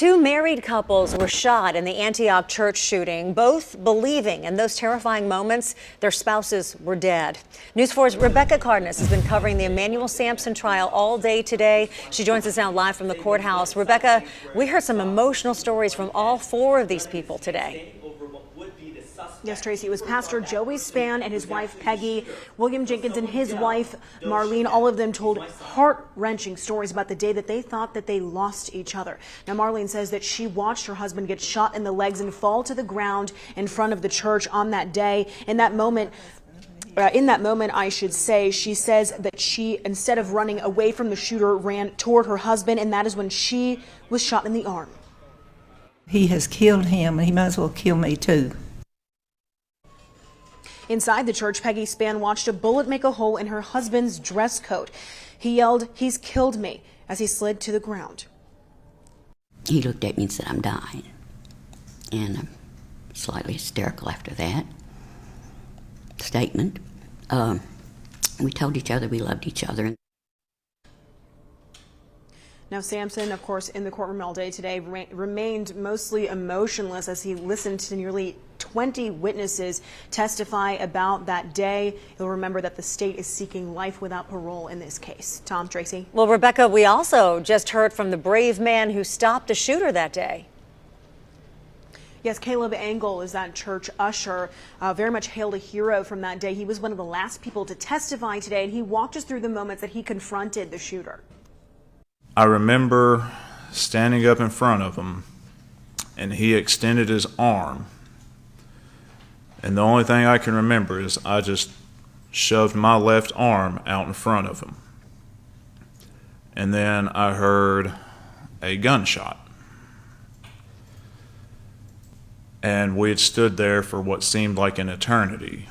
Two married couples were shot in the Antioch church shooting, both believing in those terrifying moments their spouses were dead. News 4's Rebecca Cardenas has been covering the Emmanuel Sampson trial all day today. She joins us now live from the courthouse. Rebecca, we heard some emotional stories from all four of these people today. Yes, Tracy, it was Pastor Joey Spann and his wife Peggy, William Jenkins and his wife Marlene. All of them told heart-wrenching stories about the day that they thought that they lost each other. Now, Marlene says that she watched her husband get shot in the legs and fall to the ground in front of the church on that day. In that moment, I should say, she says that she, instead of running away from the shooter, ran toward her husband, and that is when she was shot in the arm. He has killed him, and he might as well kill me too. Inside the church, Peggy Spann watched a bullet make a hole in her husband's dress coat. He yelled, "He's killed me," as he slid to the ground. He looked at me and said, "I'm dying." And I'm slightly hysterical after that statement. We told each other we loved each other. Now, Sampson, of course, in the courtroom all day today, remained mostly emotionless as he listened to nearly 20 witnesses testify about that day. You'll remember that the state is seeking life without parole in this case. Tom, Tracy. Well, Rebecca, we also just heard from the brave man who stopped the shooter that day. Yes, Caleb Engel is that church usher, very much hailed a hero from that day. He was one of the last people to testify today, and he walked us through the moments that he confronted the shooter. I remember standing up in front of him, and he extended his arm. And the only thing I can remember is I just shoved my left arm out in front of him. And then I heard a gunshot. And we had stood there for what seemed like an eternity.